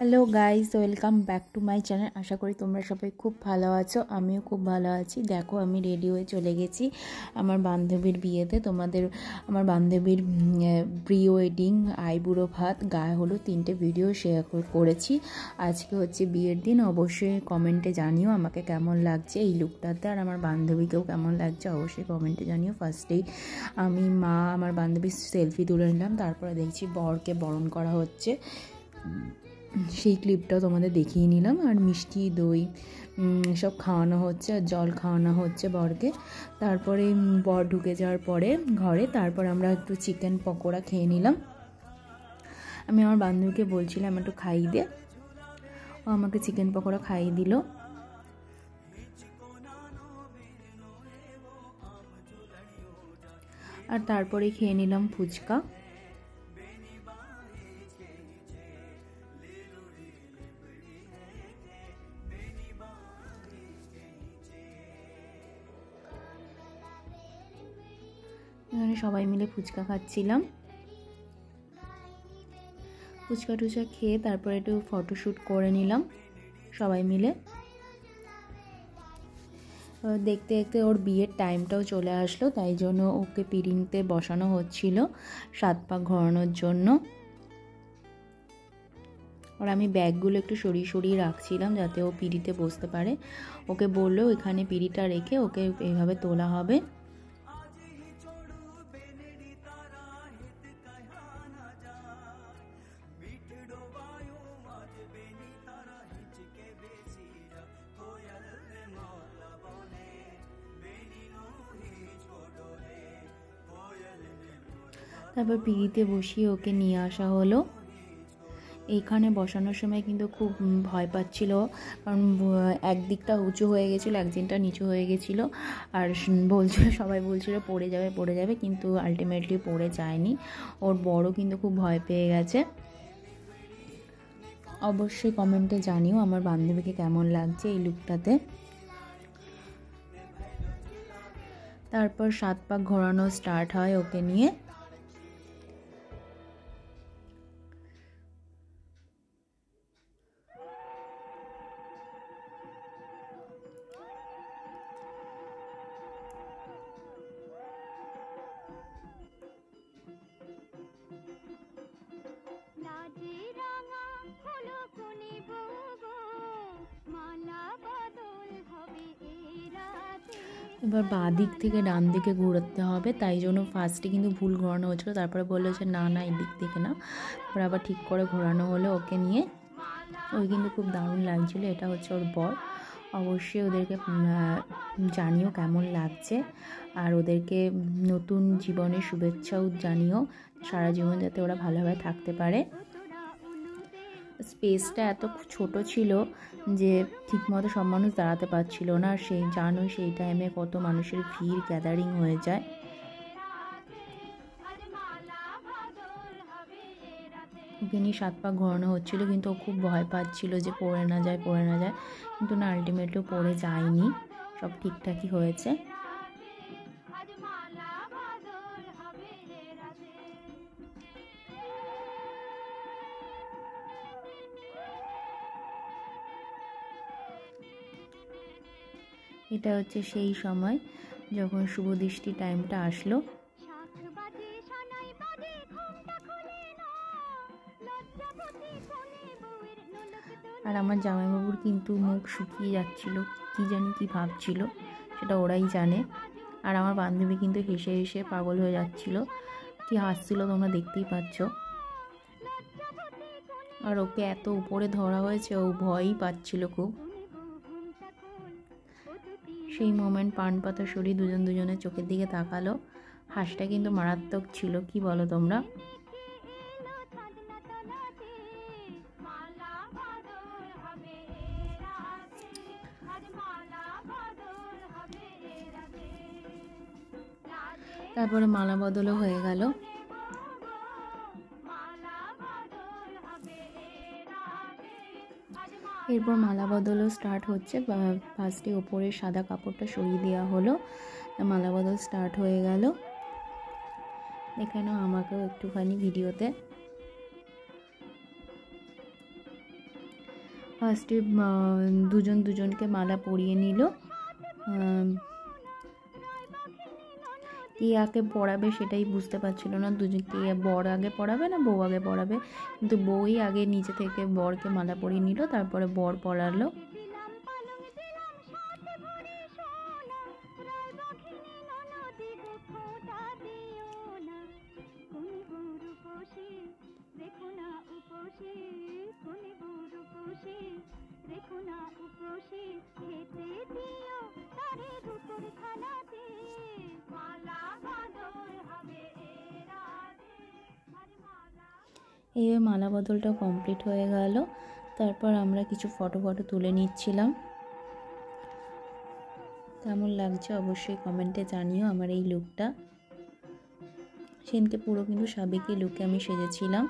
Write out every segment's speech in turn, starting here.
Hello guys, welcome back to my channel. আশা করি তোমরা সবাই খুব ভালো আছো। আমিও খুব ভালো আছি। দেখো, আমি রেডি হয়ে চলে গেছি আমার বান্ধবীর বিয়েতে। আমার বান্ধবীর প্রি ওয়েডিং, আইবুড়ো ভাত, গায়ে হলুদ, 3টে ভিডিও শেয়ার করেছি। আজকে হচ্ছে বিয়ের দিন। অবশ্যই কমেন্টে জানিও আমাকে কেমন লাগছে এই লুকটাতে, আর আমার বান্ধবীকেও কেমন লাগছে অবশ্যই কমেন্টে জানিও। ফার্স্টেই আমি আমার বান্ধবীর সেলফি তুলে নিলাম, তারপরে দেখছি বরকে বরণ করা হচ্ছে, সেই ক্লিপটাও তোমাদের দেখিয়ে নিলাম। আর মিষ্টি দই সব খাওয়ানো হচ্ছে, আর জল খাওয়ানো হচ্ছে বরকে। তারপরে বর ঢুকে যাওয়ার পরে ঘরে, তারপর আমরা একটু চিকেন পকোড়া খেয়ে নিলাম। আমি আমার বান্ধবীকে বলছিলাম একটু খাইয়ে দে, ও আমাকে চিকেন পকোড়া খাইয়ে দিল। আর তারপরে খেয়ে নিলাম ফুচকা। এখানে সবাই মিলে ফুচকা খাচ্ছিলাম। ফুচকা টুচকা খেয়ে তারপরে একটু ফটোশ্যুট করে নিলাম সবাই মিলে। দেখতে দেখতে ওর বিয়ের টাইমটাও চলে আসলো, তাই জন্য ওকে পিঁড়িতে বসানো হচ্ছিল 7 পাক ঘোরানোর জন্য। আর আমি ব্যাগগুলো একটু সরিয়ে সরিয়ে রাখছিলাম যাতে ও পিঁড়িতে বসতে পারে। ওকে বললো এখানে পিঁড়িটা রেখে ওকে এইভাবে তোলা হবে। তারপর পিঁড়িতে বসিয়ে ওকে নিয়ে আসা হলো। এইখানে বসানোর সময় কিন্তু খুব ভয় পাচ্ছিল, কারণ একদিকটা উঁচু হয়ে গেছিলো, একদিকটা নিচু হয়ে গেছিলো। আর সবাই বলছিল পড়ে যাবে, কিন্তু আলটিমেটলি পড়ে যায়নি। ওর বড় কিন্তু খুব ভয় পেয়ে গেছে। অবশ্যই কমেন্টে জানিও আমার বান্ধবীকে কেমন লাগছে এই লুকটাতে। তারপর 7 পাক ঘোরানো স্টার্ট হয় ওকে নিয়ে। এবার বাঁ দিক থেকে ডান দিকে ঘুরতে হবে, তাই জন্য ফার্স্টে কিন্তু ভুল ঘোরানো হচ্ছিলো। তারপরে বললো যে না এই দিক থেকে না, তারপরে আবার ঠিক করে ঘোরানো হলো ওকে নিয়ে। ওই কিন্তু খুব দারুণ লাগছিলো। এটা হচ্ছে ওর বর। অবশ্যই ওদেরকে জানিও কেমন লাগছে, আর ওদেরকে নতুন জীবনের শুভেচ্ছাও জানিও, সারা জীবন যাতে ওরা ভালোভাবে থাকতে পারে। স্পেসটা এত ছোট ছিল যে ঠিকমতো সব মানুষ দাঁড়াতে পারছিল না। আর সেই টাইমে কত মানুষের ভিড় গ্যাদারিং হয়ে যায়। ওকে নিয়ে 7 পাক ঘোরানো হচ্ছিল, কিন্তু ও খুব ভয় পাচ্ছিল যে পড়ে না যায়, কিন্তু না, আলটিমেটলি পড়ে যায়নি, সব ঠিকঠাকই হয়েছে। এটা হচ্ছে সেই সময় যখন শুভদৃষ্টি টাইমটা আসলো। আর আমার জামাইবাবুর কিন্তু মুখ শুকিয়ে যাচ্ছিল, কি জানি কি ভাবছিল, সেটা ওরাই জানে। আর আমার বান্ধবী কিন্তু হেসে হেসে পাগল হয়ে যাচ্ছিল, কি হাসছিল তোমরা দেখতেই পাচ্ছ। আর ওকে এত উপরে ধরা হয়েছে, ও ভয়ই পাচ্ছিল খুব। সেই মোমেন্ট পান পাতা সরিয়ে দুজনের চোখের দিকে তাকালো। হাসটা কিন্তু মারাত্মক ছিল, কি বলো তোমরা? তারপরে মালা বদলও হয়ে গেল। এরপর মালা বদলও স্টার্ট হচ্ছে। ফার্স্টে ওপরে সাদা কাপড়টা সরিয়ে দেওয়া হলো, মালা বদল স্টার্ট হয়ে গেল। এখানেও আমাকেও একটুখানি ভিডিওতে। ফার্স্টে দুজন দুজনকে মালা পরিয়ে নিল। কে আগে পড়াবে সেটাই বুঝতে পারছিল না, দুজন কে বর আগে পড়াবে না বউ আগে পড়াবে, কিন্তু বউই আগে নিচে থেকে বরকে মালা পরিয়ে নিল, তারপরে বর পড়ালো। এই মালা বদলটা কমপ্লিট হয়ে গেল। তারপর আমরা কিছু ফটো তুলে নিচ্ছিলাম। কেমন লাগছে অবশ্যই কমেন্টে জানিও আমার এই লুকটা। সেদিনকে পুরো কিন্তু সাবেকি লুকে আমি সেজেছিলাম।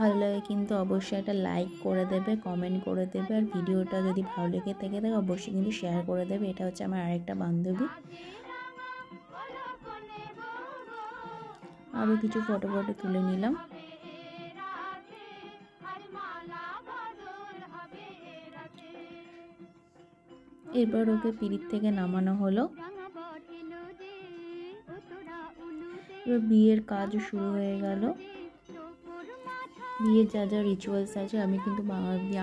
ভালো লাগে কিন্তু অবশ্যই একটা লাইক করে দেবে, কমেন্ট করে দেবে, আর ভিডিওটা যদি ভালো লেগে থাকে অবশ্যই কিন্তু শেয়ার করে দেবে। এটা হচ্ছে আমার আরেকটা বান্ধবী। আরও কিছু ফটো তুলে নিলাম। এরপর ওকে পিড়িত থেকে নামানো হলো। এবার বিয়ের কাজও শুরু হয়ে গেল। বিয়ের যা যা রিচুয়ালস আছে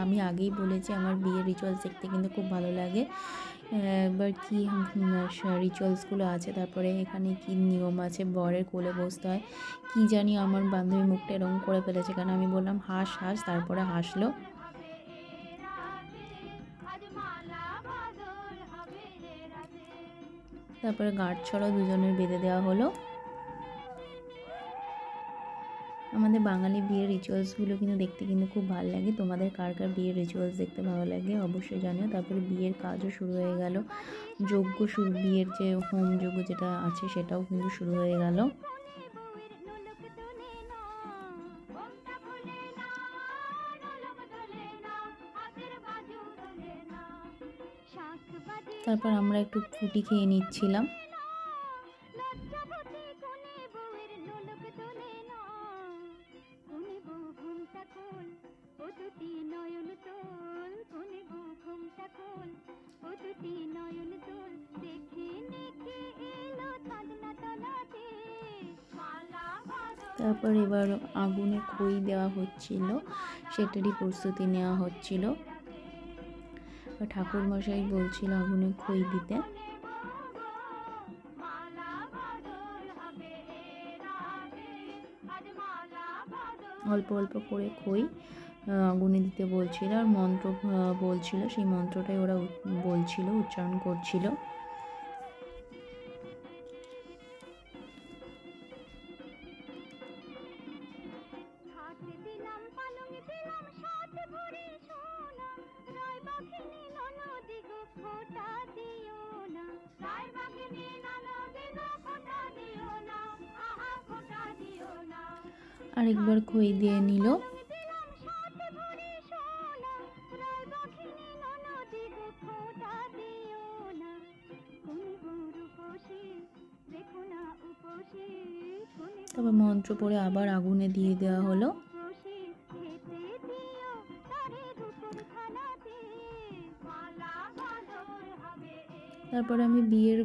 আমি আগেই বলেছি আমার বিয়ের রিচুয়ালস দেখতে কিন্তু খুব ভালো লাগে। এবার কী রিচুয়ালসগুলো আছে, তারপরে এখানে কি নিয়ম আছে, বরের কোলে বসতে হয় কি জানি, আমার বান্ধবী মুখটা এরকম করে ফেলেছে, কারণ আমি বললাম হাস, তারপরে হাসলো। তারপরে গাঁট ছড়াও দুজনের বেঁধে দেওয়া হলো। আমাদের বাঙালি বিয়ের রিচুয়ালসগুলো কিন্তু দেখতে কিন্তু খুব ভালো লাগে। তোমাদের কার কার বিয়ের রিচুয়ালস দেখতে ভালো লাগে অবশ্যই জানিও। তারপরে বিয়ের কাজও শুরু হয়ে গেল। বিয়ের যে হোম যজ্ঞ যেটা আছে সেটাও কিন্তু শুরু হয়ে গেল। তারপর আমরা একটু ফুটি খেয়ে নিচ্ছিলাম। তারপর এবার আগুনে খই দেওয়া হচ্ছিল, সেটারই প্রস্তুতি নেওয়া হচ্ছিল। ঠাকুর মশাই বলছিল আগুনে খই দিতে। অল্প অল্প করে খই আগুনে দিতে বলছিল, আর মন্ত্র বলছিল, সেই মন্ত্রটাই ওরা বলছিল, উচ্চারণ করছিল। আরেকবার খই দিয়ে নিল। তারপর মন্ত্র পড়ে আবার আগুনে দিয়ে দেওয়া হলো। তারপর আমি বিয়ের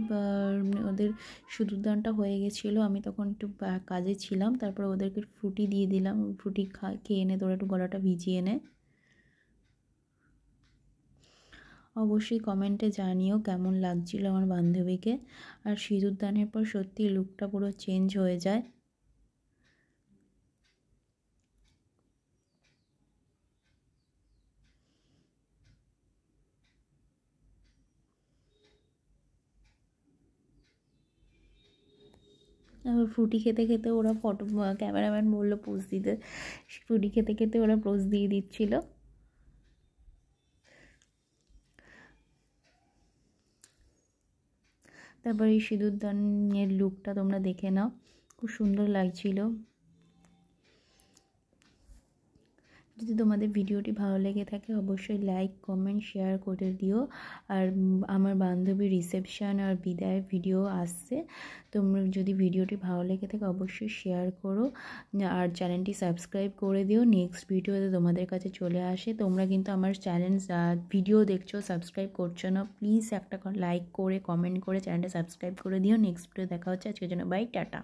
ওদের সিঁদুরদানটা হয়ে গেছিলো, আমি তখন একটু কাজে ছিলাম। তারপর ওদেরকে ফ্রুটি দিয়ে দিলাম, ফ্রুটি খেয়ে নে, তোরা একটু গলাটা ভিজিয়ে নে। অবশ্যই কমেন্টে জানিও কেমন লাগছিল আমার বান্ধবীকে। আর সিঁদুরদানের পর সত্যি লুকটা পুরো চেঞ্জ হয়ে যায়। ফ্রুটি খেতে খেতে ওরা ক্যামেরাম্যান বললো পোজ দিতে, ফ্রুটি খেতে খেতে ওরা পোজ দিয়ে দিচ্ছিল। তারপর এই সিঁদুরদানের লুকটা তোমরা দেখে নাও, খুব সুন্দর লাগছিল। যদি তোমাদের ভিডিওটি ভালো লেগে থাকে অবশ্যই লাইক কমেন্ট শেয়ার করে দিও। আর আমার বান্ধবীর রিসেপশন আর বিদায়ের ভিডিও আসছে, তোমরা যদি ভিডিওটি ভালো লেগে থাকে অবশ্যই শেয়ার করো আর চ্যানেলটি সাবস্ক্রাইব করে দিও। নেক্সট ভিডিওতে তোমাদের কাছে চলে আসে। তোমরা কিন্তু আমার চ্যানেল ভিডিও দেখছো, সাবস্ক্রাইব করছো না, প্লিজ একটা লাইক করে কমেন্ট করে চ্যানেলটা সাবস্ক্রাইব করে দিও। নেক্সট ভিডিও দেখা হচ্ছে, আজকের জন্য বাই, টাটা।